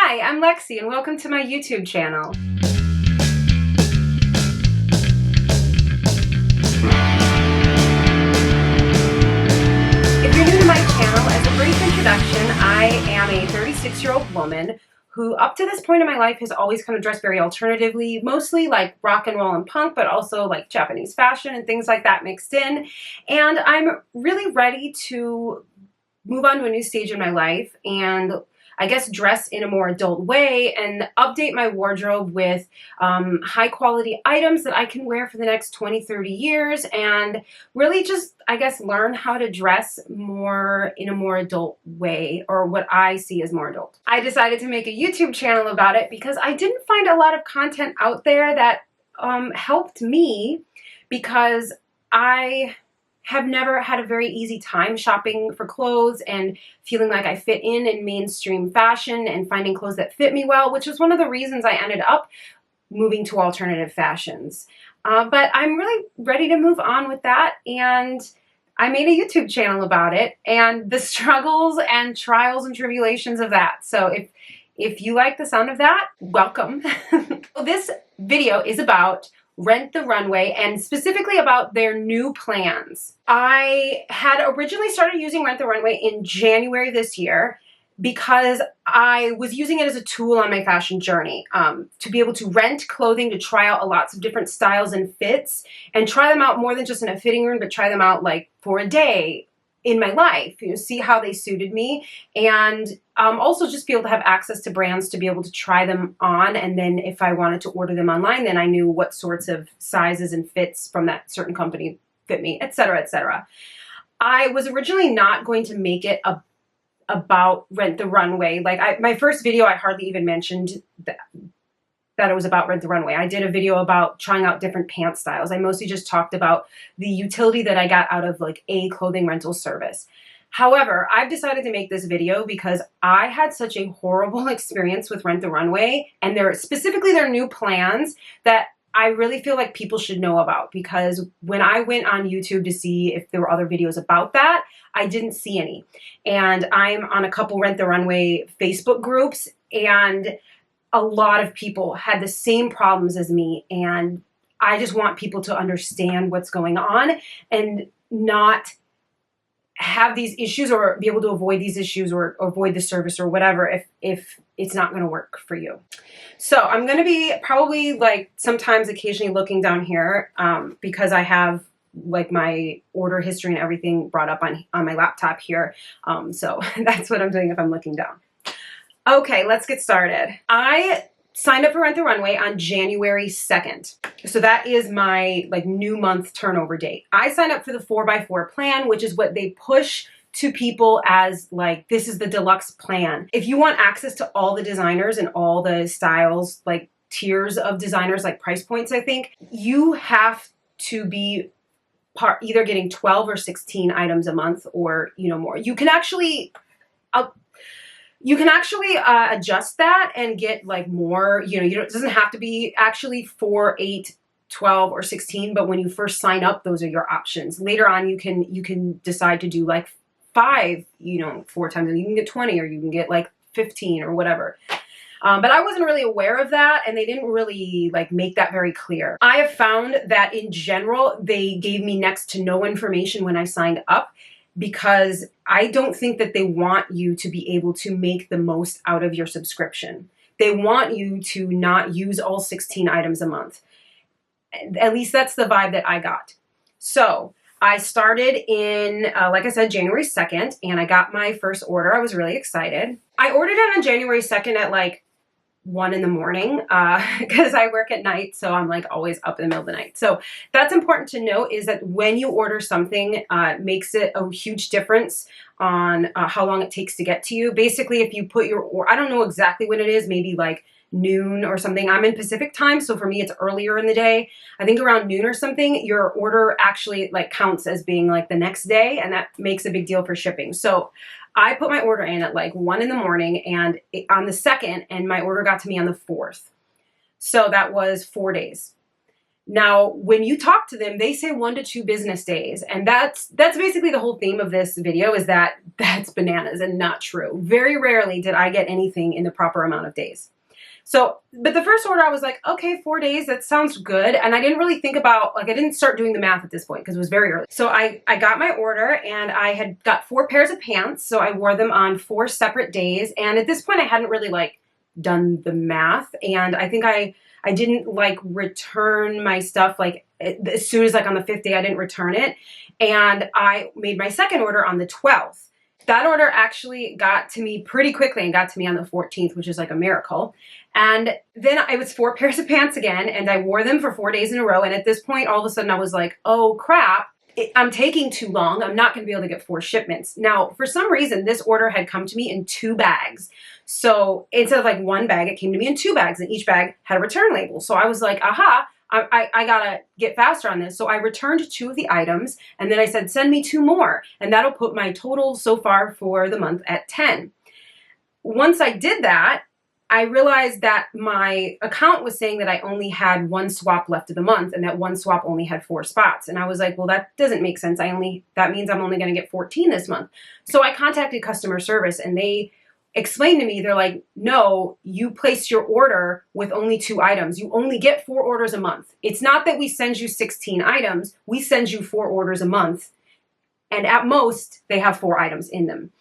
Hi, I'm Lexi and welcome to my YouTube channel. If you're new to my channel, as a brief introduction, I am a 36-year-old woman who up to this point in my life has always kind of dressed very alternatively, mostly like rock and roll and punk, but also like Japanese fashion and things like that mixed in. And I'm really ready to move on to a new stage in my life and I guess dress in a more adult way and update my wardrobe with high quality items that I can wear for the next 20, 30 years and really just, I guess, learn how to dress more in a more adult way, or what I see as more adult. I decided to make a YouTube channel about it because I didn't find a lot of content out there that helped me, because I have never had a very easy time shopping for clothes and feeling like I fit in mainstream fashion and finding clothes that fit me well, which was one of the reasons I ended up moving to alternative fashions. But I'm really ready to move on with that, and I made a YouTube channel about it and the struggles and trials and tribulations of that. So if you like the sound of that, welcome. This video is about Rent the Runway, and specifically about their new plans. I had originally started using Rent the Runway in January this year because I was using it as a tool on my fashion journey, to be able to rent clothing, to try out lots of different styles and fits, and try them out more than just in a fitting room, but try them out like for a day in my life, see how they suited me, and also just be able to have access to brands to be able to try them on, and then if I wanted to order them online, then I knew what sorts of sizes and fits from that certain company fit me, etc., etc. I was originally not going to make it about Rent the Runway. Like my first video, I hardly even mentioned that it was about Rent the Runway. I did a video about trying out different pant styles. I mostly just talked about the utility that I got out of like a clothing rental service. However, I've decided to make this video because I had such a horrible experience with Rent the Runway and specifically their new plans that I really feel like people should know about, because when I went on YouTube to see if there were other videos about that, I didn't see any. And I'm on a couple Rent the Runway Facebook groups, and a lot of people had the same problems as me, and I just want people to understand what's going on and not have these issues, or be able to avoid these issues, or avoid the service or whatever if it's not going to work for you. So I'm going to be probably like sometimes occasionally looking down here because I have like my order history and everything brought up on my laptop here. So that's what I'm doing if I'm looking down. Okay, let's get started. I signed up for Rent the Runway on January 2nd. So that is my like new month turnover date. I signed up for the 4x4 plan, which is what they push to people as like, this is the deluxe plan. If you want access to all the designers and all the styles, like tiers of designers, like price points, I think, you have to be either getting 12 or 16 items a month, or, you know, more. You can actually adjust that and get like more, it doesn't have to be actually 4, 8, 12, or 16, but when you first sign up, those are your options. Later on, you can decide to do like 5, 4 times, and you can get 20, or you can get like 15 or whatever. But I wasn't really aware of that, and they didn't really like make that very clear. I have found that in general, they gave me next to no information when I signed up, because I don't think that they want you to be able to make the most out of your subscription. They want you to not use all 16 items a month. At least that's the vibe that I got. So I started in, like I said, January 2nd, and I got my first order. I was really excited. I ordered it on January 2nd at like 1 in the morning because I work at night, so I'm like always up in the middle of the night. So that's important to note, is that when you order something, makes it a huge difference on how long it takes to get to you. Basically, if you put I don't know exactly when it is, maybe like noon or something. I'm in Pacific time, so for me it's earlier in the day. I think around noon or something, your order actually like counts as being like the next day, and that makes a big deal for shipping. So I put my order in at like 1 in the morning and on the 2nd, and my order got to me on the 4th. So that was 4 days. Now, when you talk to them, they say 1 to 2 business days. And that's basically the whole theme of this video, is that that's bananas and not true. Very rarely did I get anything in the proper amount of days. So, but the first order I was like, okay, 4 days, that sounds good. And I didn't really think about, like, I didn't start doing the math at this point because it was very early. So I got my order and I had got 4 pairs of pants. So I wore them on 4 separate days. And at this point I hadn't really like done the math. And I think I didn't like return my stuff like as soon as like on the 5th day I didn't return it. And I made my second order on the 12th. That order actually got to me pretty quickly and got to me on the 14th, which is like a miracle. And then it was 4 pairs of pants again, and I wore them for 4 days in a row. And at this point, all of a sudden I was like, oh crap, I'm taking too long. I'm not gonna be able to get 4 shipments. Now, for some reason, this order had come to me in 2 bags. So instead of like 1 bag, it came to me in 2 bags, and each bag had a return label. So I was like, aha, I gotta get faster on this. So I returned 2 of the items, and then I said, send me 2 more. And that'll put my total so far for the month at 10. Once I did that, I realized that my account was saying that I only had 1 swap left of the month, and that 1 swap only had 4 spots. And I was like, well, that doesn't make sense. That means I'm only gonna get 14 this month. So I contacted customer service, and they explained to me, they're like, no, you placed your order with only 2 items. You only get 4 orders a month. It's not that we send you 16 items. We send you 4 orders a month. And at most, they have 4 items in them.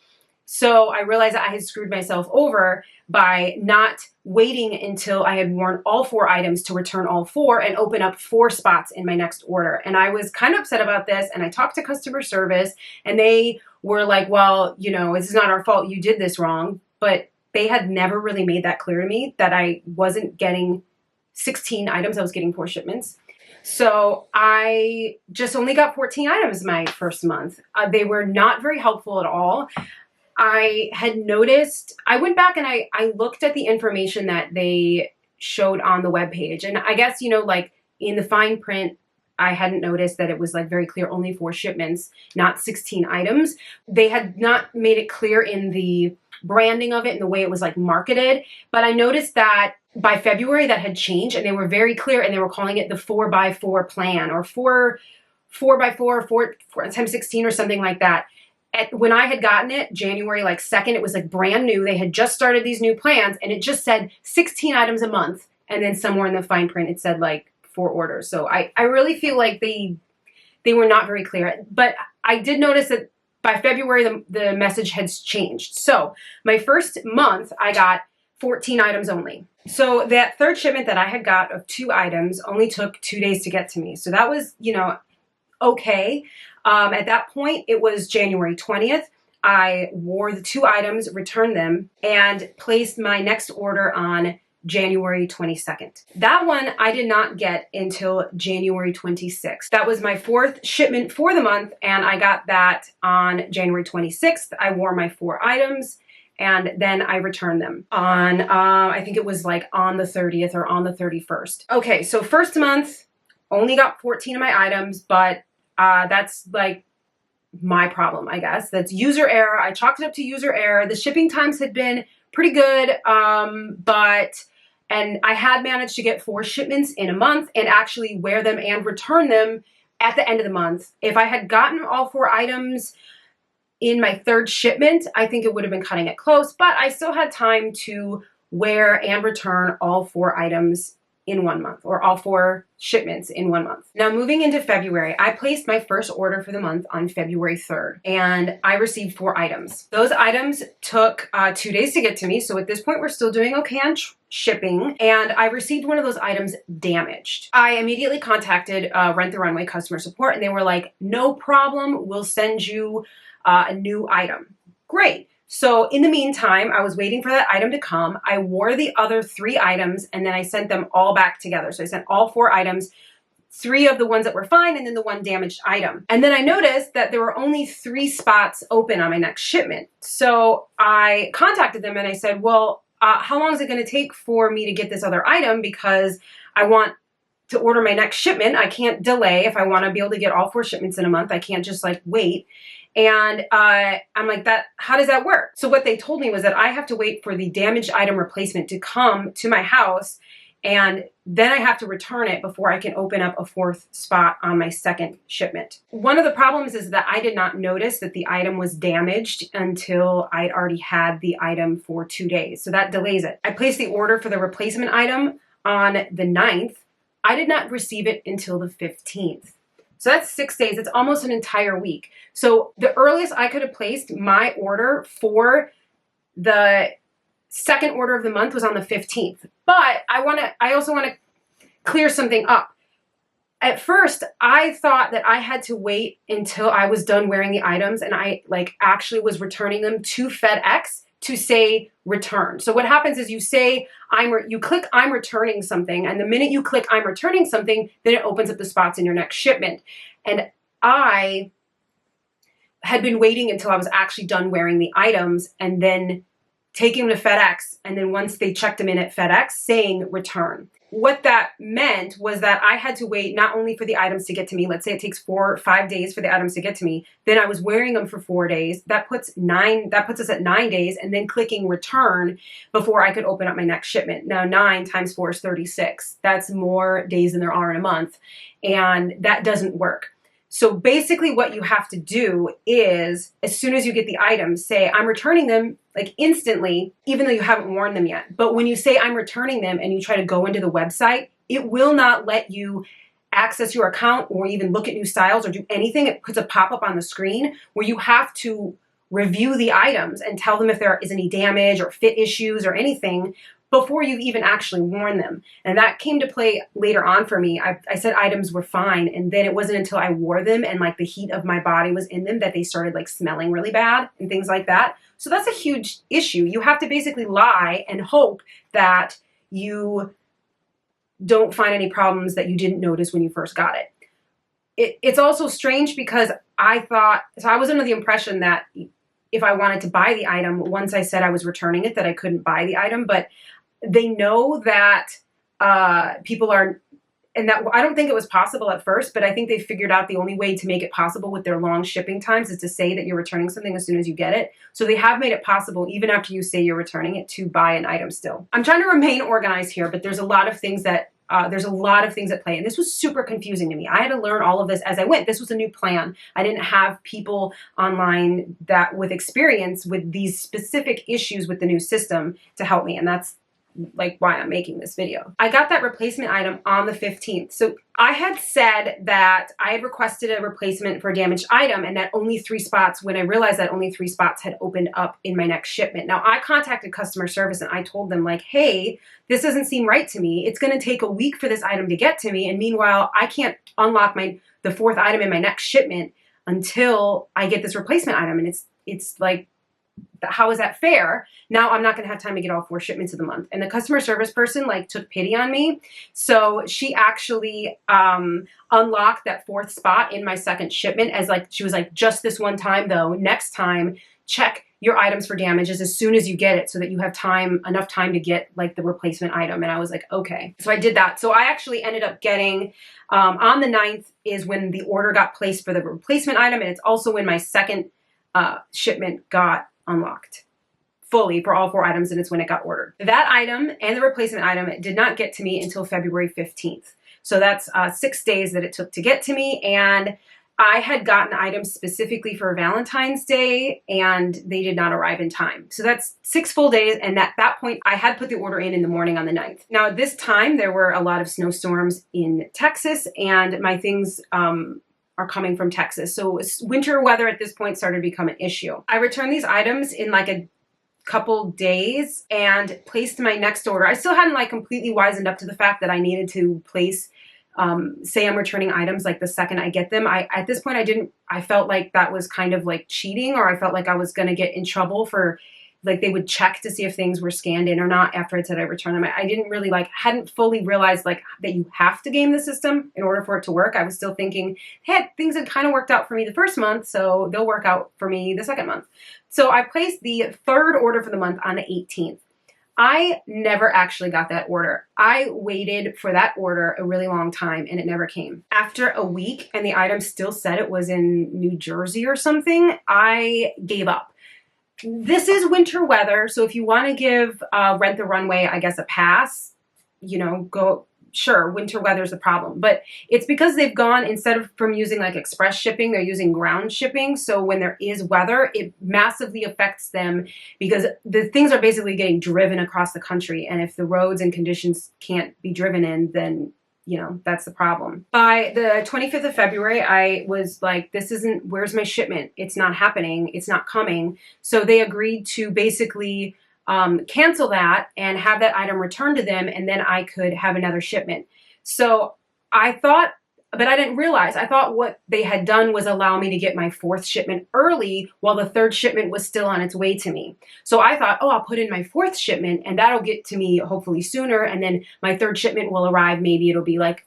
So I realized that I had screwed myself over by not waiting until I had worn all 4 items to return all 4 and open up 4 spots in my next order. And I was kind of upset about this, and I talked to customer service, and they were like, well, you know, this is not our fault. You did this wrong. But they had never really made that clear to me, that I wasn't getting 16 items. I was getting 4 shipments. So I just only got 14 items my first month. They were not very helpful at all. I had noticed, I went back and I looked at the information that they showed on the webpage. And I guess, you know, like in the fine print, I hadn't noticed that it was like very clear, only 4 shipments, not 16 items. They had not made it clear in the branding of it and the way it was like marketed. But I noticed that by February that had changed, and they were very clear, and they were calling it the 4x4 plan, or 4x4, 4 times 16 or something like that. When I had gotten it, January like 2nd, it was like brand new. They had just started these new plans, and it just said 16 items a month. And then somewhere in the fine print, it said like 4 orders. So I really feel like they were not very clear. But I did notice that by February, the message has changed. So my first month, I got 14 items only. So that 3rd shipment that I had got of 2 items only took 2 days to get to me. So that was, you know, okay. At that point, it was January 20th. I wore the 2 items, returned them, and placed my next order on January 22nd. That one I did not get until January 26th. That was my 4th shipment for the month, and I got that on January 26th. I wore my 4 items, and then I returned them on, I think it was like on the 30th or on the 31st. Okay, so first month, only got 14 of my items, but that's like my problem, I guess. That's user error. I chalked it up to user error. The shipping times had been pretty good, and I had managed to get 4 shipments in a month and actually wear them and return them at the end of the month. If I had gotten all 4 items in my 3rd shipment, I think it would have been cutting it close, but I still had time to wear and return all 4 items in 1 month, or all 4 shipments in 1 month. Now moving into February, I placed my first order for the month on February 3rd, and I received 4 items. Those items took 2 days to get to me, so at this point we're still doing okay on shipping, and I received one of those items damaged. I immediately contacted Rent the Runway customer support, and they were like, no problem, we'll send you a new item. Great. So in the meantime, I was waiting for that item to come. I wore the other 3 items, and then I sent them all back together. So I sent all 4 items, 3 of the ones that were fine, and then the 1 damaged item. And then I noticed that there were only 3 spots open on my next shipment. So I contacted them and I said, well, how long is it going to take for me to get this other item? Because I want to order my next shipment. I can't delay. If I want to be able to get all 4 shipments in a month, I can't just like wait. And I'm like, how does that work? So what they told me was that I have to wait for the damaged item replacement to come to my house And then I have to return it before I can open up a fourth spot on my second shipment. One of the problems is that I did not notice that the item was damaged until I'd already had the item for 2 days. So that delays it. I placed the order for the replacement item on the 9th. I did not receive it until the 15th. So that's 6 days. It's almost an entire week. So the earliest I could have placed my order for the second order of the month was on the 15th. But I also want to clear something up. At first, I thought that I had to wait until I was done wearing the items and I actually was returning them to FedEx to say return. So what happens is you click I'm returning something, and the minute you click I'm returning something, then it opens up the spots in your next shipment. And I had been waiting until I was actually done wearing the items and then taking them to FedEx, and then once they checked them in at FedEx, saying return. What that meant was that I had to wait not only for the items to get to me, let's say it takes 4 or 5 days for the items to get to me, then I was wearing them for 4 days. That puts us at 9 days, and then clicking return before I could open up my next shipment. Now 9 times 4 is 36. That's more days than there are in a month, and that doesn't work. So basically what you have to do is, as soon as you get the items, say, I'm returning them instantly, even though you haven't worn them yet. But when you say I'm returning them and you try to go into the website, it will not let you access your account or even look at new styles or do anything. It puts a pop-up on the screen where you have to review the items and tell them if there is any damage or fit issues or anything before you've even actually worn them. And that came to play later on for me. I said items were fine, and then it wasn't until I wore them and the heat of my body was in them that they started smelling really bad and things like that. So that's a huge issue. You have to basically lie and hope that you don't find any problems that you didn't notice when you first got it. It's also strange because I was under the impression that if I wanted to buy the item, once I said I was returning it, that I couldn't buy the item, but they know that people are, and that I don't think it was possible at first, but I think they figured out the only way to make it possible with their long shipping times is to say that you're returning something as soon as you get it. So they have made it possible, even after you say you're returning it, to buy an item still. I'm trying to remain organized here, but there's a lot of things at play, and this was super confusing to me. I had to learn all of this as I went. This was a new plan. I didn't have people online that with experience with these specific issues with the new system to help me, and that's why I'm making this video. I got that replacement item on the 15th. So I had said that I had requested a replacement for a damaged item and that only 3 spots, when I realized that only 3 spots had opened up in my next shipment. Now I contacted customer service and I told them hey, this doesn't seem right to me. It's gonna take a week for this item to get to me. And meanwhile, I can't unlock the 4th item in my next shipment until I get this replacement item. And it's how is that fair? Now I'm not going to have time to get all 4 shipments of the month. And the customer service person took pity on me. So she actually unlocked that 4th spot in my second shipment as she was just this one time though. Next time, check your items for damages as soon as you get it so that you have enough time to get the replacement item. And I was okay. So I did that. So I actually ended up getting, on the 9th is when the order got placed for the replacement item. And it's also when my second shipment got unlocked fully for all 4 items, and it's when it got ordered. That item and the replacement item did not get to me until February 15th. So that's 6 days that it took to get to me, and I had gotten items specifically for Valentine's Day, and they did not arrive in time. So that's 6 full days, and at that point, I had put the order in the morning on the 9th. Now, at this time, there were a lot of snowstorms in Texas, and my things are coming from Texas. So winter weather at this point started to become an issue. I returned these items in a couple days and placed my next order. I still hadn't completely wisened up to the fact that I needed to place, say I'm returning items the second I get them. At this point, I felt like that was kind of cheating, or I felt like I was going to get in trouble for they would check to see if things were scanned in or not after I said I returned them. I didn't really hadn't fully realized that you have to game the system in order for it to work. I was still thinking, hey, things had kind of worked out for me the first month, so they'll work out for me the second month. So I placed the 3rd order for the month on the 18th. I never actually got that order. I waited for that order a really long time and it never came. After a week and the item still said it was in New Jersey or something, I gave up. This is winter weather, so if you want to give Rent the Runway, I guess, a pass, you know, sure, winter weather is a problem, but it's because they've gone, instead of from using like express shipping, they're using ground shipping. So when there is weather, it massively affects them because the things are basically getting driven across the country. And if the roads and conditions can't be driven in, then, you know, that's the problem. By the 25th of February, I was like, where's my shipment? It's not happening. It's not coming. So they agreed to basically cancel that and have that item returned to them, and then I could have another shipment. So I thought, but I didn't realize, I thought what they had done was allow me to get my 4th shipment early while the 3rd shipment was still on its way to me. So I thought, oh, I'll put in my 4th shipment and that'll get to me hopefully sooner, and then my 3rd shipment will arrive. Maybe it'll be like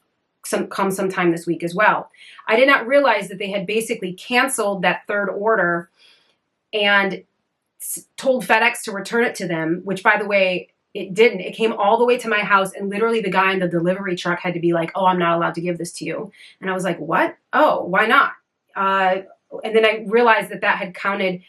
come sometime this week as well. I did not realize that they had basically canceled that 3rd order and told FedEx to return it to them, which, by the way, it didn't. It came all the way to my house, and literally the guy in the delivery truck had to be like, oh, I'm not allowed to give this to you. And I was like, what? Oh, why not? And then I realized that had counted,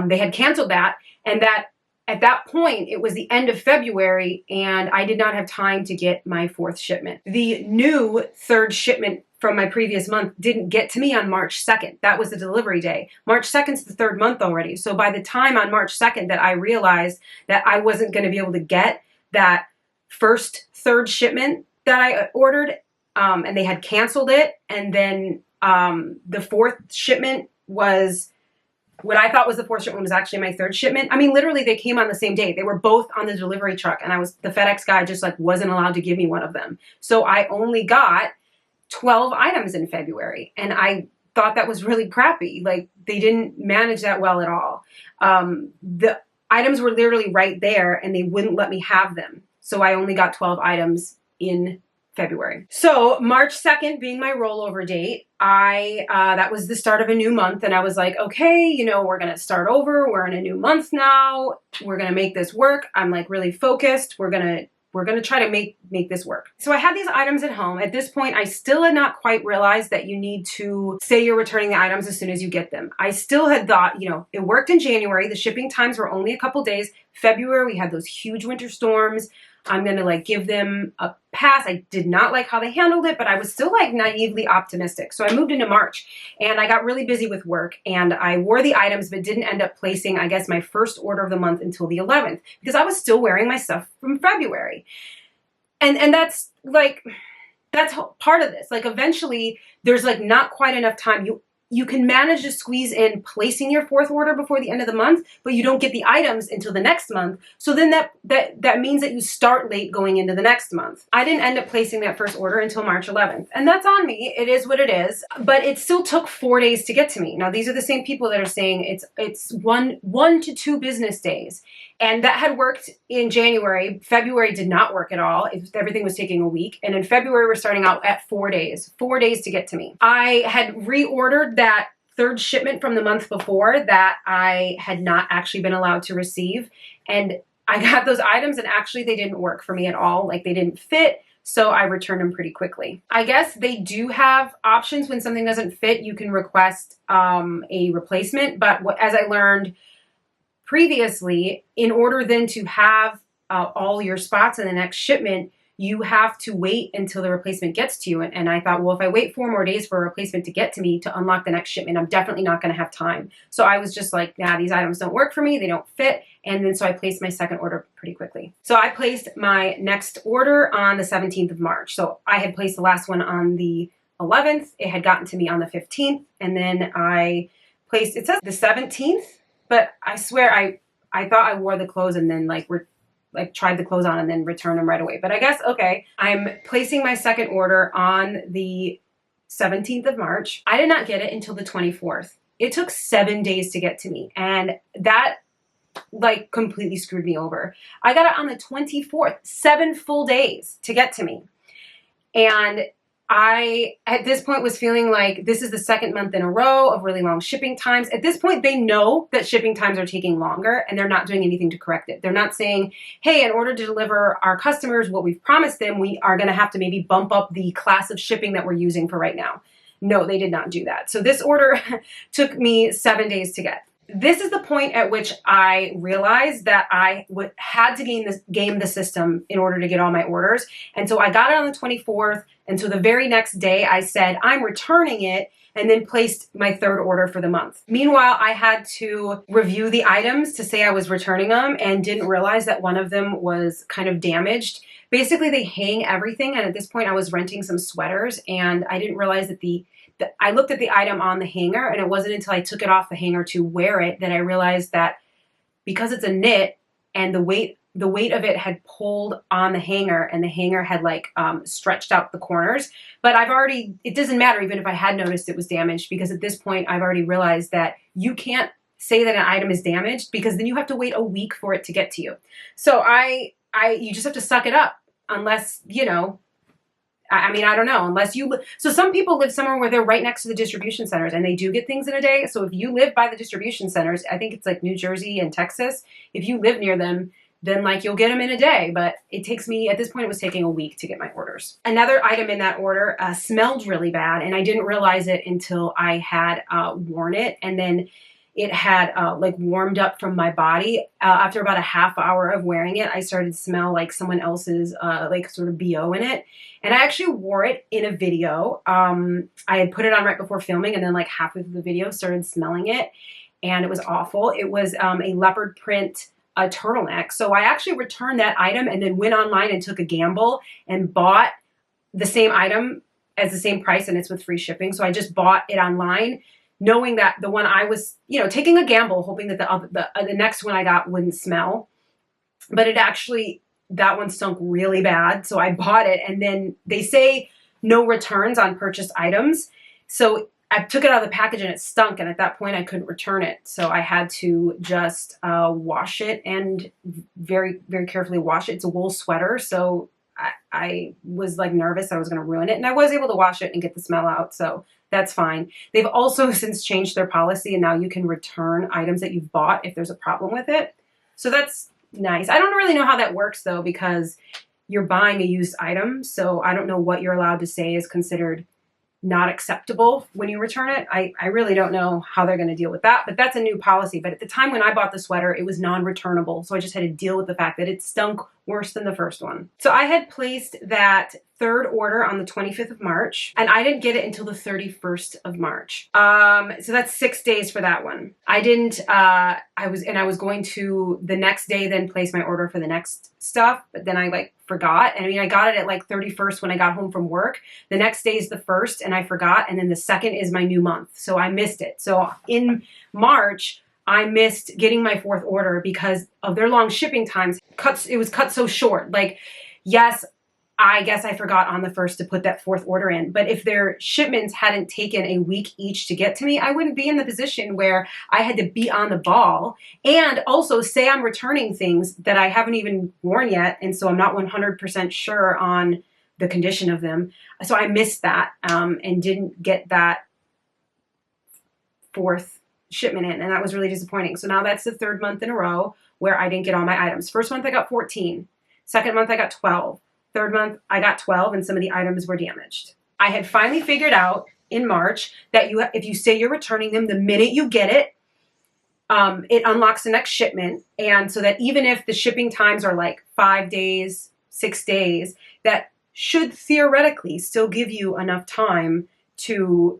they had canceled that, and that at that point, it was the end of February, and I did not have time to get my 4th shipment. The new 3rd shipment from my previous month didn't get to me on March 2nd. That was the delivery day. March 2nd is the 3rd month already. So by the time on March 2nd that I realized that I wasn't going to be able to get that first 3rd shipment that I ordered, and they had canceled it, and then the 4th shipment was, what I thought was the 4th shipment was actually my 3rd shipment. I mean, literally they came on the same day. They were both on the delivery truck, and the FedEx guy just like wasn't allowed to give me one of them. So I only got 12 items in February, and I thought that was really crappy. Like, they didn't manage that well at all. The items were literally right there, and they wouldn't let me have them. So I only got 12 items in February. So March 2nd being my rollover date, that was the start of a new month, and I was like, okay, you know, we're gonna start over. We're in a new month now. We're gonna make this work. I'm like really focused. We're gonna try to make this work. So I had these items at home. At this point, I still had not quite realized that you need to say you're returning the items as soon as you get them. I still had thought, you know, it worked in January. The shipping times were only a couple days. February, we had those huge winter storms. I'm going to like give them a pass. I did not like how they handled it, but I was still like naively optimistic. So I moved into March, and I got really busy with work, and I wore the items, but didn't end up placing, I guess, my first order of the month until the 11th, because I was still wearing my stuff from February. And that's like, that's part of this. Like, eventually there's like not quite enough time. You can manage to squeeze in placing your 4th order before the end of the month, but you don't get the items until the next month. So then that means that you start late going into the next month. I didn't end up placing that first order until March 11th, and that's on me. It is what it is, but it still took 4 days to get to me. Now, these are the same people that are saying it's one to 2 business days. And that had worked in January. February did not work at all. Everything was taking a week. And in February, we're starting out at 4 days. 4 days to get to me. I had reordered that 3rd shipment from the month before that I had not actually been allowed to receive. And I got those items, and actually they didn't work for me at all. Like, they didn't fit. So I returned them pretty quickly. I guess they do have options when something doesn't fit. You can request a replacement. But as I learned previously, in order then to have all your spots in the next shipment, you have to wait until the replacement gets to you. And I thought, well, if I wait 4 more days for a replacement to get to me to unlock the next shipment, I'm definitely not going to have time. So I was just like, nah, these items don't work for me. They don't fit. And then so I placed my second order pretty quickly. So I placed my next order on the 17th of March. So I had placed the last one on the 11th. It had gotten to me on the 15th. And then I placed, it says the 17th. But I swear I thought I wore the clothes and then tried the clothes on and then returned them right away. But I guess, okay, I'm placing my second order on the 17th of March. I did not get it until the 24th. It took 7 days to get to me. And that like completely screwed me over. I got it on the 24th, 7 full days to get to me. And I, at this point, was feeling like this is the 2nd month in a row of really long shipping times. At this point, they know that shipping times are taking longer, and they're not doing anything to correct it. They're not saying, hey, in order to deliver our customers what we've promised them, we are going to have to maybe bump up the class of shipping that we're using for right now. No, they did not do that. So this order took me 7 days to get. this is the point at which I realized that I had to game the system in order to get all my orders. And so I got it on the 24th. And so the very next day I said, I'm returning it, and then placed my third order for the month. Meanwhile, I had to review the items to say I was returning them and didn't realize that one of them was kind of damaged. Basically, they hang everything. And at this point I was renting some sweaters, and I didn't realize that I looked at the item on the hanger, and it wasn't until I took it off the hanger to wear it that I realized that because it's a knit and the weight of it had pulled on the hanger, and the hanger had like stretched out the corners. But it doesn't matter even if I had noticed it was damaged, because at this point I've already realized that you can't say that an item is damaged, because then you have to wait a week for it to get to you. So you just have to suck it up, unless, you know, I mean, I don't know, unless you so some people live somewhere where they're right next to the distribution centers, and they do get things in a day. So if you live by the distribution centers, I think it's like New Jersey and Texas, if you live near them, then like you'll get them in a day. But it takes me, at this point, it was taking a week to get my orders. Another item in that order smelled really bad, and I didn't realize it until I had worn it, and then it had like warmed up from my body. After about a half hour of wearing it, I started to smell like someone else's like sort of BO in it. And I actually wore it in a video. I had put it on right before filming, and then like halfway through the video started smelling it, and it was awful. It was a leopard print turtleneck. So I actually returned that item and then went online and took a gamble and bought the same item as the same price, and it's with free shipping. So I just bought it online, knowing that the one I was, you know, taking a gamble, hoping that the next one I got wouldn't smell. But it actually, that one stunk really bad. So I bought it, and then they say no returns on purchased items. So I took it out of the package and it stunk. And at that point I couldn't return it. So I had to just wash it, and very, very carefully wash it. It's a wool sweater. So I was like nervous I was going to ruin it, and I was able to wash it and get the smell out. So that's fine. They've also since changed their policy, and now you can return items that you've bought if there's a problem with it. So that's nice. I don't really know how that works though, because you're buying a used item. So I don't know what you're allowed to say is considered not acceptable when you return it. I really don't know how they're going to deal with that, but that's a new policy. But at the time when I bought the sweater, it was non-returnable. So I just had to deal with the fact that it stunk worse than the first one. So I had placed that third order on the 25th of March, and I didn't get it until the 31st of March. So that's 6 days for that one. I didn't, I was going to the next day then place my order for the next stuff, but then I like forgot. And I mean, I got it at like 31st when I got home from work. The next day is the 1st, and I forgot. And then the 2nd is my new month. So I missed it. So in March, I missed getting my 4th order because of their long shipping times. It was cut so short. Like, yes, I guess I forgot on the 1st to put that 4th order in. But if their shipments hadn't taken a week each to get to me, I wouldn't be in the position where I had to be on the ball and also say I'm returning things that I haven't even worn yet. And so I'm not 100% sure on the condition of them. So I missed that and didn't get that 4th shipment in. And that was really disappointing. So now that's the 3rd month in a row where I didn't get all my items. First month I got 14. Second month I got 12. Third month, I got 12, and some of the items were damaged. I had finally figured out in March that if you say you're returning them, the minute you get it, it unlocks the next shipment. And so that even if the shipping times are like 5 days, 6 days, that should theoretically still give you enough time to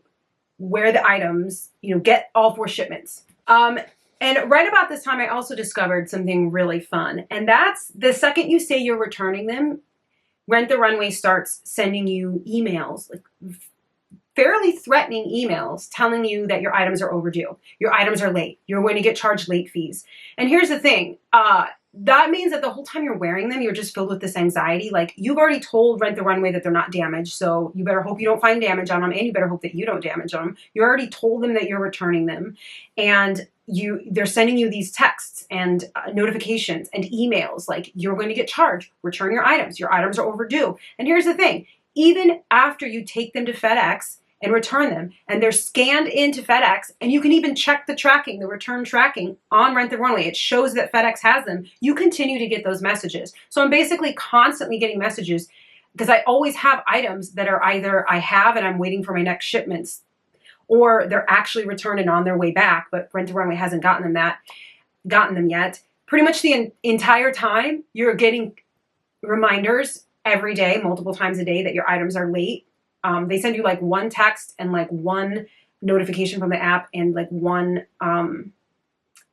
wear the items, you know, get all 4 shipments. And right about this time, I also discovered something really fun. And that's the second you say you're returning them, Rent the Runway starts sending you emails, like fairly threatening emails, telling you that your items are overdue. Your items are late. You're going to get charged late fees. And here's the thing. That means that the whole time you're wearing them, you're just filled with this anxiety. Like, you've already told Rent the Runway that they're not damaged, so you better hope you don't find damage on them, and you better hope that you don't damage them. You already told them that you're returning them, and they're sending you these texts and notifications and emails like, you're going to get charged. Return your items. Your items are overdue. And here's the thing. Even after you take them to FedEx and return them, and they're scanned into FedEx, and you can even check the tracking, the return tracking on Rent the Runway. It shows that FedEx has them. You continue to get those messages. So I'm basically constantly getting messages because I always have items that are either I have and I'm waiting for my next shipments, or they're actually returned and on their way back, but Rent the Runway hasn't gotten them yet. Pretty much the entire time you're getting reminders every day, multiple times a day, that your items are late. They send you like one text and like one notification from the app and like one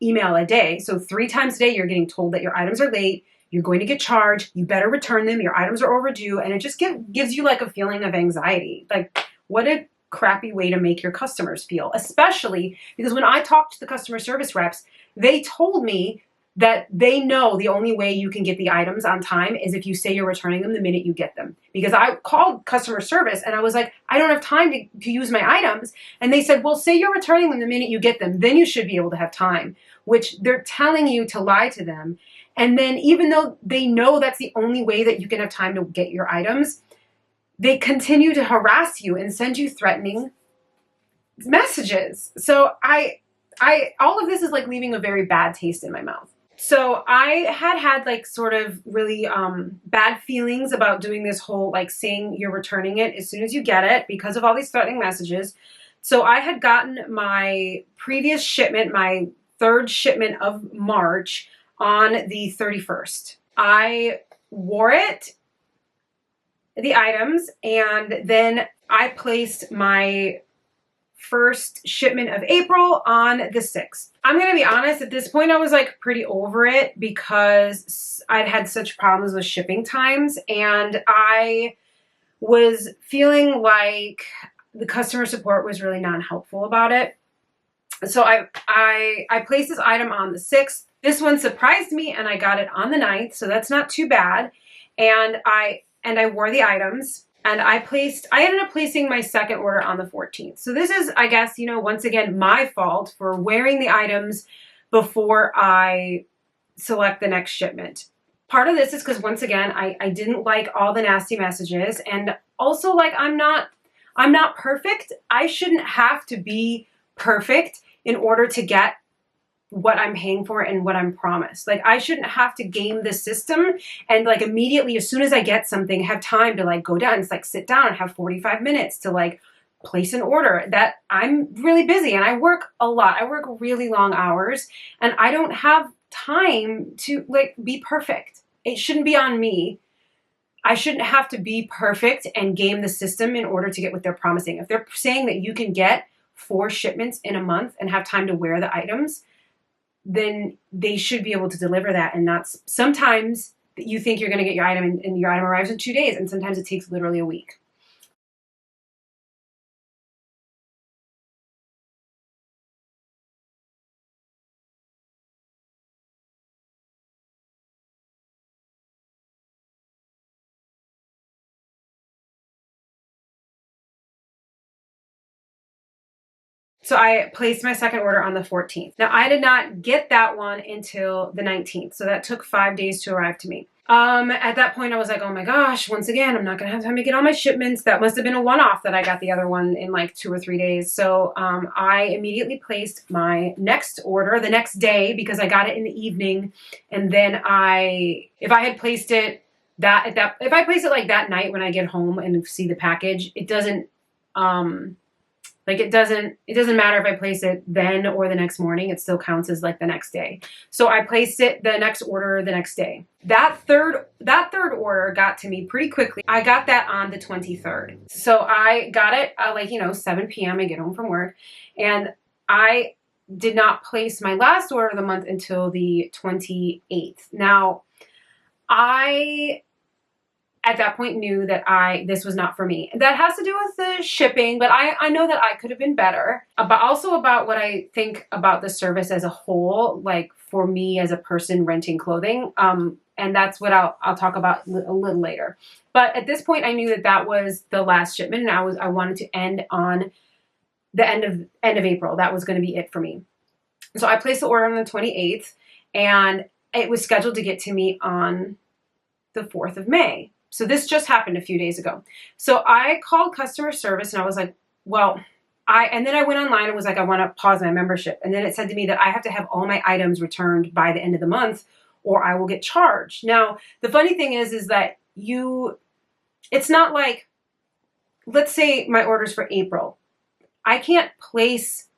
email a day. So 3 times a day, you're getting told that your items are late. You're going to get charged. You better return them. Your items are overdue. And it just gives you like a feeling of anxiety. Like, what a crappy way to make your customers feel, especially because when I talked to the customer service reps, they told me that they know the only way you can get the items on time is if you say you're returning them the minute you get them. Because I called customer service and I was like, I don't have time to use my items. And they said, well, say you're returning them the minute you get them, then you should be able to have time, which they're telling you to lie to them. And then even though they know that's the only way that you can have time to get your items, they continue to harass you and send you threatening messages. So all of this is like leaving a very bad taste in my mouth. So I had like sort of really bad feelings about doing this whole like saying you're returning it as soon as you get it because of all these threatening messages. So I had gotten my previous shipment, my 3rd shipment of March, on the 31st. I wore the items, and then I placed my first shipment of April on the 6th. I'm going to be honest, at this point I was like pretty over it because I'd had such problems with shipping times, and I was feeling like the customer support was really non-helpful about it. So I placed this item on the 6th. This one surprised me and I got it on the 9th, so that's not too bad. And I wore the items, and I ended up placing my 2nd order on the 14th. So this is, I guess, once again, my fault for wearing the items before I select the next shipment. Part of this is because, once again, I didn't like all the nasty messages, and also like I'm not perfect. I shouldn't have to be perfect in order to get what I'm paying for and what I'm promised. Like, I shouldn't have to game the system and like immediately as soon as I get something have time to like go down and like sit down and have 45 minutes to like place an order. That I'm really busy and I work a lot. I work really long hours and I don't have time to like be perfect. It shouldn't be on me. I shouldn't have to be perfect and game the system in order to get what they're promising. If they're saying that you can get 4 shipments in a month and have time to wear the items, then they should be able to deliver that, and not sometimes you think you're going to get your item and your item arrives in 2 days, and sometimes it takes literally a week. So I placed my 2nd order on the 14th. Now I did not get that one until the 19th. So that took 5 days to arrive to me. At that point I was like, oh my gosh, once again, I'm not gonna have time to get all my shipments. That must have been a one-off that I got the other one in like 2 or 3 days. So I immediately placed my next order the next day because I got it in the evening. And then if I place it like that night when I get home and see the package, it doesn't it doesn't matter if I place it then or the next morning. It still counts as like the next day. So I placed it the next order the next day. That third order got to me pretty quickly. I got that on the 23rd. So I got it at 7 p.m. I get home from work, and I did not place my last order of the month until the 28th. Now, I at that point knew that this was not for me. That has to do with the shipping, but I know that I could have been better. But also about what I think about the service as a whole, like for me as a person renting clothing. And that's what I'll talk about a little later. But at this point, I knew that was the last shipment, and I wanted to end on the end of April. That was going to be it for me. So I placed the order on the 28th, and it was scheduled to get to me on the 4th of May. So this just happened a few days ago. So I called customer service and I was like, and then I went online and was like, I want to pause my membership. And then it said to me that I have to have all my items returned by the end of the month or I will get charged. Now, the funny thing is that it's not like, let's say my order's for April. I can't place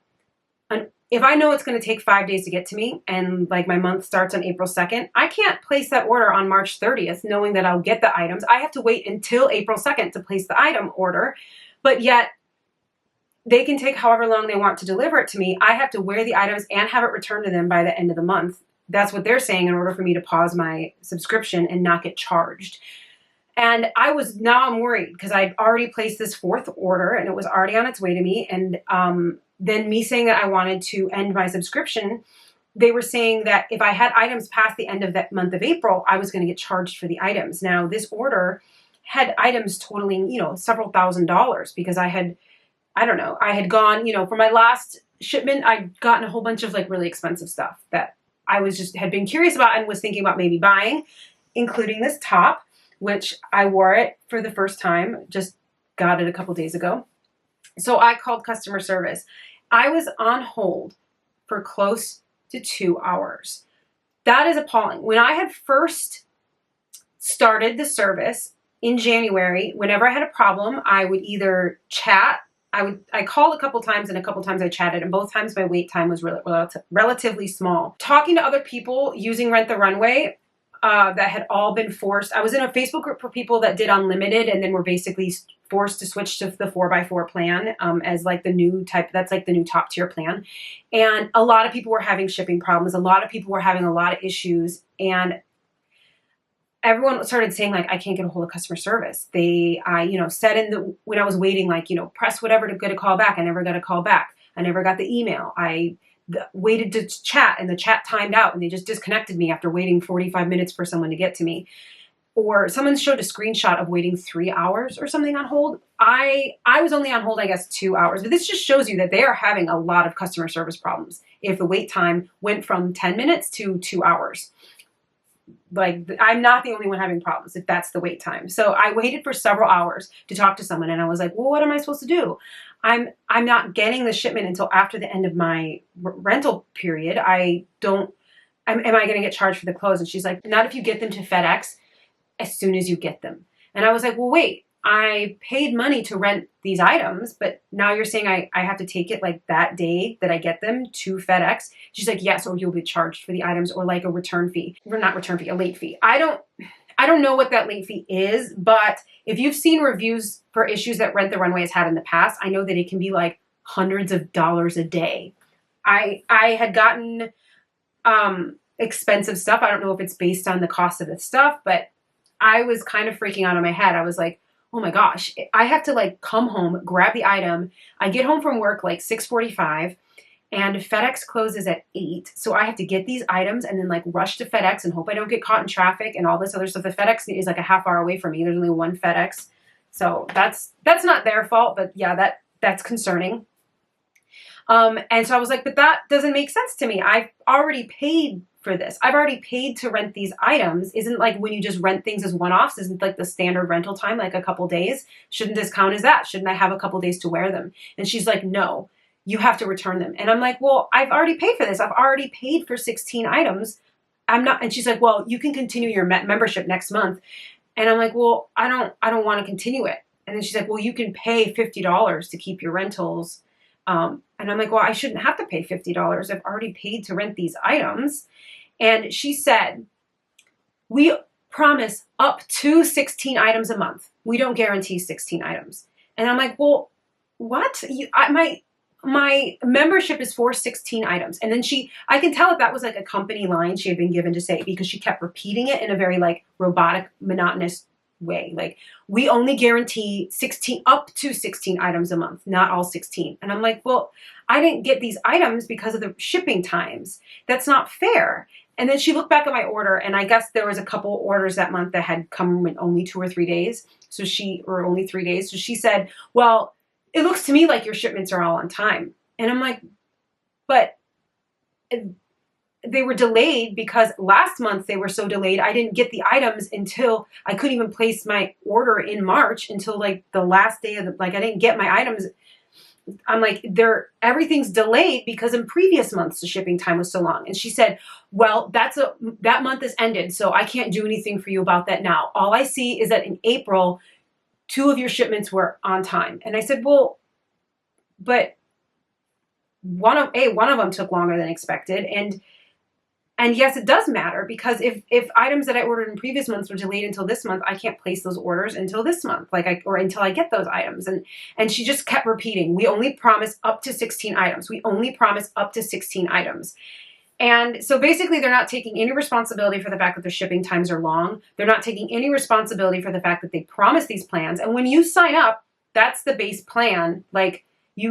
if I know it's going to take 5 days to get to me and like my month starts on April 2nd, I can't place that order on March 30th knowing that I'll get the items. I have to wait until April 2nd to place the item order, but yet they can take however long they want to deliver it to me. I have to wear the items and have it returned to them by the end of the month. That's what they're saying in order for me to pause my subscription and not get charged. And now I'm worried because I'd already placed this 4th order and it was already on its way to me. And then me saying that I wanted to end my subscription, they were saying that if I had items past the end of that month of April, I was going to get charged for the items. Now, this order had items totaling, several $1,000s because I had gone, for my last shipment, I'd gotten a whole bunch of like really expensive stuff that I had been curious about and was thinking about maybe buying, including this top, which I wore it for the first time, just got it a couple days ago. So I called customer service. I was on hold for close to 2 hours. That is appalling. When I had first started the service in January, whenever I had a problem, I would either chat. I called a couple times and a couple times I chatted, and both times my wait time was relatively small. Talking to other people using Rent the Runway that had all been forced. I was in a Facebook group for people that did unlimited and then were basically forced to switch to the 4x4 plan as like the new type. That's like the new top tier plan. And a lot of people were having shipping problems. A lot of people were having a lot of issues. And everyone started saying like, I can't get a hold of customer service. Said when I was waiting, like, press whatever to get a call back. I never got a call back. I never got the email. I waited to chat and the chat timed out and they just disconnected me after waiting 45 minutes for someone to get to me. Or someone showed a screenshot of waiting 3 hours or something on hold. I was only on hold, I guess, 2 hours. But this just shows you that they are having a lot of customer service problems if the wait time went from 10 minutes to 2 hours. Like, I'm not the only one having problems if that's the wait time. So I waited for several hours to talk to someone and I was like, well, what am I supposed to do? I'm not getting the shipment until after the end of my rental period. Am I going to get charged for the clothes? And she's like, not if you get them to FedEx as soon as you get them. And I was like, well, wait, I paid money to rent these items, but now you're saying I have to take it like that day that I get them to FedEx. She's like, yes, or you'll be charged for the items or like a return fee. Or not return fee, a late fee. I don't know what that late fee is, but if you've seen reviews for issues that Rent the Runway has had in the past, I know that it can be like hundreds of dollars a day. I had gotten expensive stuff. I don't know if it's based on the cost of the stuff, but I was kind of freaking out in my head. I was like, oh my gosh, I have to like come home, grab the item. I get home from work like 6:45 and FedEx closes at 8. So I have to get these items and then like rush to FedEx and hope I don't get caught in traffic and all this other stuff. The FedEx is like a half hour away from me. There's only one FedEx. So that's not their fault, but yeah, that's concerning. And so I was like, but that doesn't make sense to me. I've already paid for this. I've already paid to rent these items. Isn't like when you just rent things as one-offs, isn't like the standard rental time, like a couple days? Shouldn't this count as that? Shouldn't I have a couple days to wear them? And she's like, no, you have to return them. And I'm like, well, I've already paid for this. I've already paid for 16 items. And she's like, well, you can continue your membership next month. And I'm like, well, I don't want to continue it. And then she's like, well, you can pay $50 to keep your rentals. And I'm like, well, I shouldn't have to pay $50. I've already paid to rent these items. And she said, we promise up to 16 items a month. We don't guarantee 16 items. And I'm like, well, what? My membership is for 16 items. And then I can tell that was like a company line she had been given to say, because she kept repeating it in a very like robotic, monotonous way. Like, we only guarantee up to 16 items a month, not all 16. And I'm like, well, I didn't get these items because of the shipping times. That's not fair. And then she looked back at my order, and I guess there was a couple orders that month that had come in only 2 or 3 days. Or only 3 days. So she said, well, it looks to me like your shipments are all on time. And I'm like, but they were delayed because last month they were so delayed. I didn't get the items until I couldn't even place my order in March until like the last day of I didn't get my items. I'm like, everything's delayed because in previous months the shipping time was so long. And she said, well, that month has ended, so I can't do anything for you about that now. All I see is that in April, 2 of your shipments were on time. And I said, well, but one of them took longer than expected. And yes, it does matter, because if items that I ordered in previous months were delayed until this month, I can't place those orders until this month, or until I get those items. And she just kept repeating, we only promise up to 16 items. We only promise up to 16 items. And so basically they're not taking any responsibility for the fact that their shipping times are long. They're not taking any responsibility for the fact that they promise these plans. And when you sign up, that's the base plan. Like she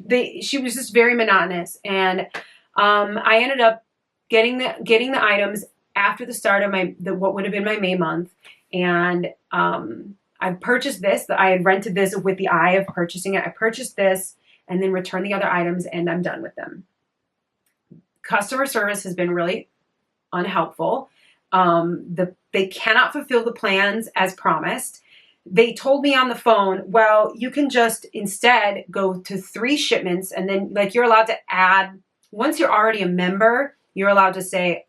was just very monotonous. And I ended up getting the items after the start of what would have been my May month. And I purchased this. I had rented this with the eye of purchasing it. I purchased this and then returned the other items, and I'm done with them. Customer service has been really unhelpful. They cannot fulfill the plans as promised. They told me on the phone, well, you can just instead go to 3 shipments, and then like you're allowed to add, once you're already a member, you're allowed to say,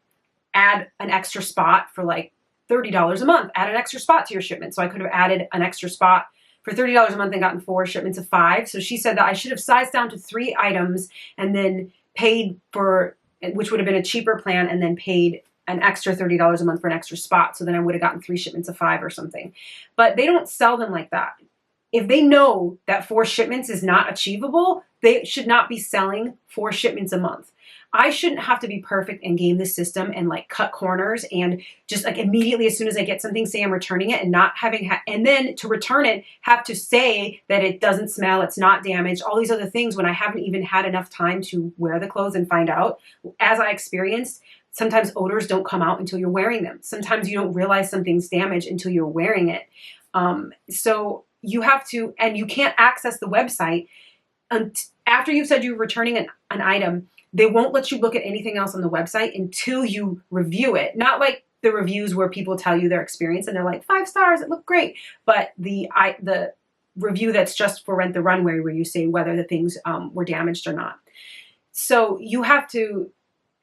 add an extra spot for like $30 a month, add an extra spot to your shipment. So I could have added an extra spot for $30 a month and gotten 4 shipments of 5. So she said that I should have sized down to 3 items and then paid for, which would have been a cheaper plan, and then paid an extra $30 a month for an extra spot. So then I would have gotten 3 shipments of 5 or something. But they don't sell them like that. If they know that 4 shipments is not achievable, they should not be selling 4 shipments a month. I shouldn't have to be perfect and game the system and like cut corners and just like immediately as soon as I get something, say I'm returning it, and not having, and then to return it, have to say that it doesn't smell, it's not damaged, all these other things, when I haven't even had enough time to wear the clothes and find out. As I experienced, sometimes odors don't come out until you're wearing them. Sometimes you don't realize something's damaged until you're wearing it. So you have to, and you can't access the website after you've said you're returning an item. They won't let you look at anything else on the website until you review it. Not like the reviews where people tell you their experience and they're like 5 stars, it looked great. But the review that's just for Rent the Runway, where you say whether the things were damaged or not. So you have to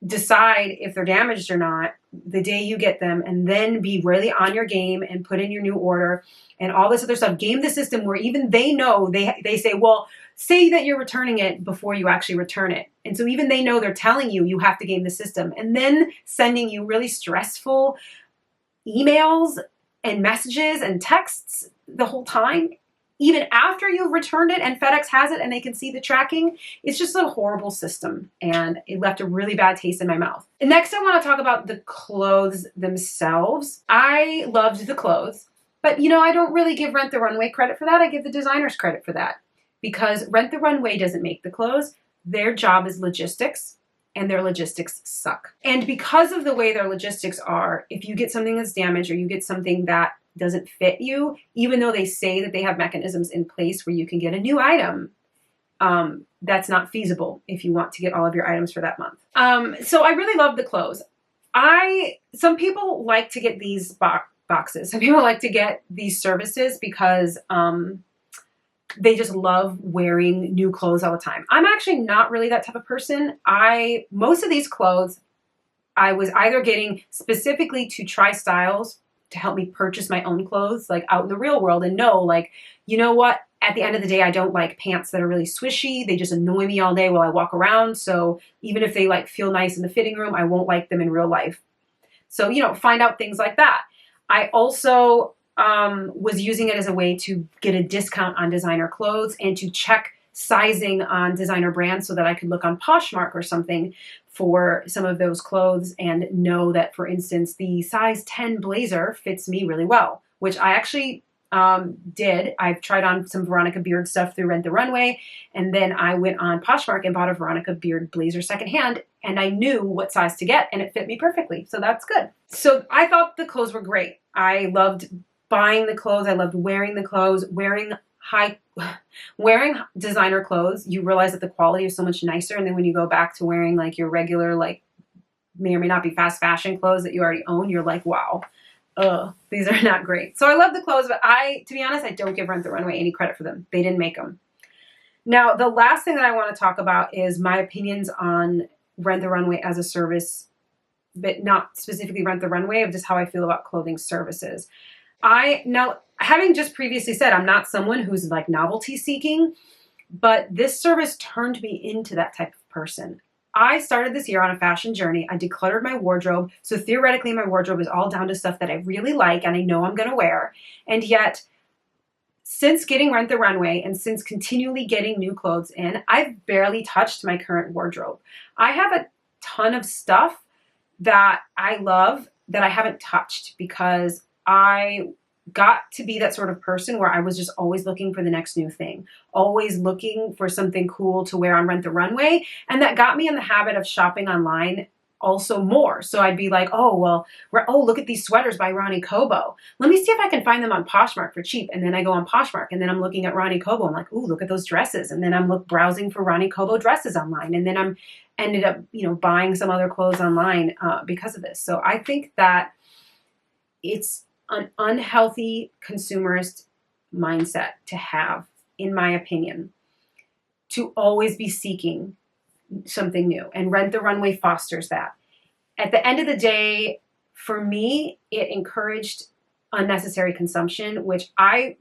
decide if they're damaged or not the day you get them, and then be really on your game and put in your new order and all this other stuff. Game the system where even they know, they say, well, say that you're returning it before you actually return it. And so even they know, they're telling you, you have to game the system, and then sending you really stressful emails and messages and texts the whole time, even after you've returned it and FedEx has it and they can see the tracking. It's just a horrible system, and it left a really bad taste in my mouth. And next I want to talk about the clothes themselves. I loved the clothes, but I don't really give Rent the Runway credit for that. I give the designers credit for that, because Rent the Runway doesn't make the clothes. Their job is logistics, and their logistics suck. And because of the way their logistics are, if you get something that's damaged or you get something that doesn't fit you, even though they say that they have mechanisms in place where you can get a new item, that's not feasible if you want to get all of your items for that month. So I really love the clothes. Some people like to get these boxes. Some people like to get these services because they just love wearing new clothes all the time. I'm actually not really that type of person. Most of these clothes I was either getting specifically to try styles to help me purchase my own clothes, like out in the real world, and know, like, you know what? At the end of the day, I don't like pants that are really swishy. They just annoy me all day while I walk around. So even if they like feel nice in the fitting room, I won't like them in real life. So, find out things like that. I also was using it as a way to get a discount on designer clothes and to check sizing on designer brands so that I could look on Poshmark or something for some of those clothes and know that, for instance, the size 10 blazer fits me really well, which I actually did. I've tried on some Veronica Beard stuff through Rent the Runway, and then I went on Poshmark and bought a Veronica Beard blazer secondhand, and I knew what size to get, and it fit me perfectly. So that's good. So I thought the clothes were great. I loved buying the clothes. I loved wearing the clothes, wearing designer clothes. You realize that the quality is so much nicer. And then when you go back to wearing like your regular, like may or may not be fast fashion clothes that you already own, you're like, wow, these are not great. So I love the clothes, but to be honest, I don't give Rent the Runway any credit for them. They didn't make them. Now, the last thing that I want to talk about is my opinions on Rent the Runway as a service, but not specifically Rent the Runway, of just how I feel about clothing services. Now, having just previously said, I'm not someone who's like novelty seeking. But this service turned me into that type of person. I started this year on a fashion journey. I decluttered my wardrobe. So theoretically, my wardrobe is all down to stuff that I really like and I know I'm going to wear. And yet, since getting Rent the Runway and since continually getting new clothes in, I've barely touched my current wardrobe. I have a ton of stuff that I love that I haven't touched because I got to be that sort of person where I was just always looking for the next new thing, always looking for something cool to wear on Rent the Runway. And that got me in the habit of shopping online also more. So I'd be like, oh, look at these sweaters by Ronnie Kobo. Let me see if I can find them on Poshmark for cheap. And then I go on Poshmark and then I'm looking at Ronnie Kobo. I'm like, ooh, look at those dresses. And then I'm browsing for Ronnie Kobo dresses online. And then I'm ended up, buying some other clothes online because of this. So I think that it's an unhealthy consumerist mindset to have, in my opinion, to always be seeking something new. And Rent the Runway fosters that. At the end of the day, for me, it encouraged unnecessary consumption, which I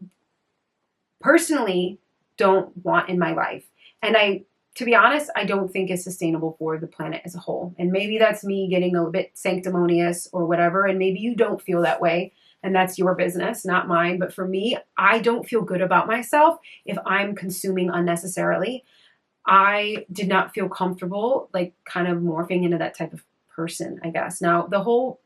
personally don't want in my life. And to be honest, I don't think is sustainable for the planet as a whole. And maybe that's me getting a bit sanctimonious or whatever. And maybe you don't feel that way. And that's your business, not mine. But for me, I don't feel good about myself if I'm consuming unnecessarily. I did not feel comfortable, kind of morphing into that type of person, I guess. Now, the whole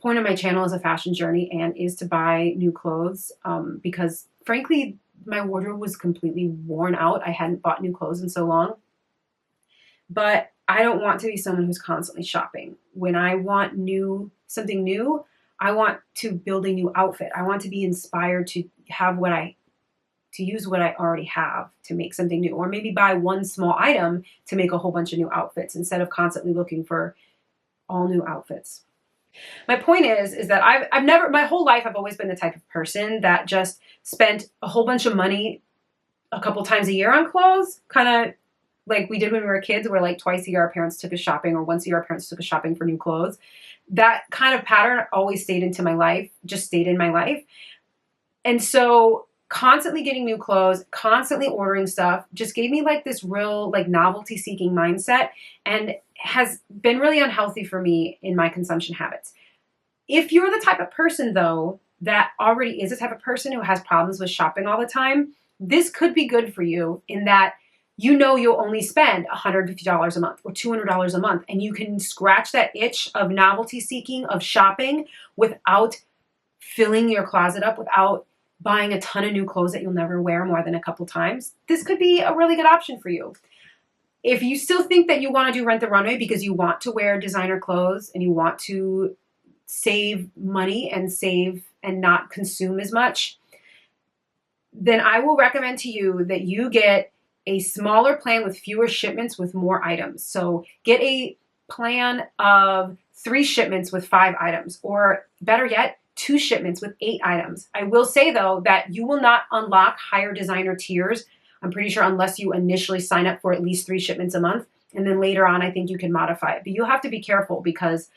point of my channel is a fashion journey and is to buy new clothes because, frankly, my wardrobe was completely worn out. I hadn't bought new clothes in so long. But I don't want to be someone who's constantly shopping. When I want something new, I want to build a new outfit. I want to be inspired to use what I already have to make something new, or maybe buy one small item to make a whole bunch of new outfits instead of constantly looking for all new outfits. My point is that I've never, my whole life, I've always been the type of person that just spent a whole bunch of money a couple times a year on clothes, kind of like we did when we were kids, where twice a year our parents took us shopping, or once a year our parents took us shopping for new clothes. That kind of pattern always stayed in my life. And so constantly getting new clothes, constantly ordering stuff just gave me this real novelty seeking mindset, and has been really unhealthy for me in my consumption habits. If you're the type of person though, that already is the type of person who has problems with shopping all the time, this could be good for you in that you'll only spend $150 a month or $200 a month, and you can scratch that itch of novelty seeking, of shopping, without filling your closet up, without buying a ton of new clothes that you'll never wear more than a couple times. This could be a really good option for you. If you still think that you want to do Rent the Runway because you want to wear designer clothes and you want to save money and not consume as much, then I will recommend to you that you get a smaller plan with fewer shipments with more items. So get a plan of 3 shipments with 5 items, or better yet, 2 shipments with 8 items. I will say though that you will not unlock higher designer tiers, I'm pretty sure, unless you initially sign up for at least 3 shipments a month. And then later on, I think you can modify it. But you have to be careful because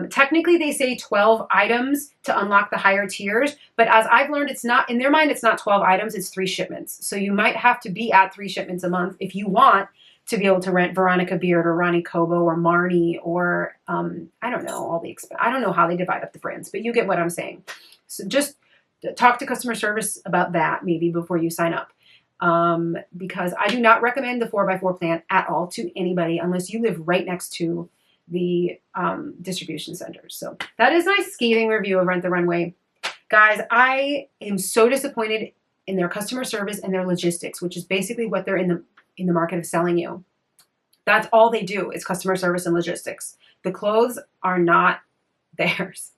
technically they say 12 items to unlock the higher tiers. But as I've learned, it's not, in their mind, it's not 12 items, it's 3 shipments. So you might have to be at 3 shipments a month if you want to be able to rent Veronica Beard or Ronnie Kobo or Marnie or I don't know I don't know how they divide up the brands, but you get what I'm saying. So just talk to customer service about that maybe before you sign up. Because I do not recommend the 4x4 plan at all to anybody unless you live right next to the distribution centers. So that is my scathing review of Rent the Runway. Guys, I am so disappointed in their customer service and their logistics, which is basically what they're in the market of selling you. That's all they do is customer service and logistics. The clothes are not theirs.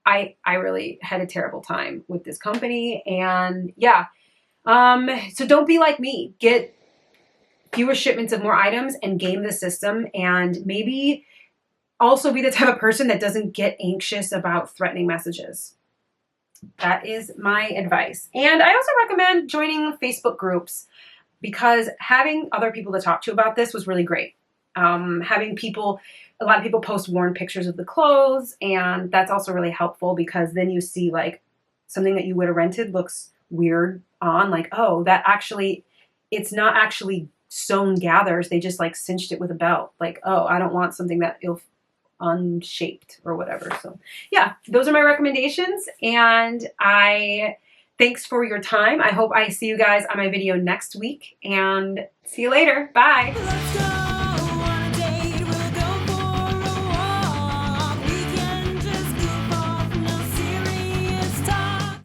I really had a terrible time with this company, and yeah. So don't be like me. Get fewer shipments of more items and game the system, and maybe also be the type of person that doesn't get anxious about threatening messages. That is my advice. And I also recommend joining Facebook groups because having other people to talk to about this was really great. Having a lot of people post worn pictures of the clothes, and that's also really helpful because then you see something that you would have rented looks weird on, like, oh, that actually, it's not actually sewn gathers. They just like cinched it with a belt. Like, oh, I don't want something that unshaped or whatever. So yeah, those are my recommendations. And thanks for your time. I hope I see you guys on my video next week, and see you later. Bye.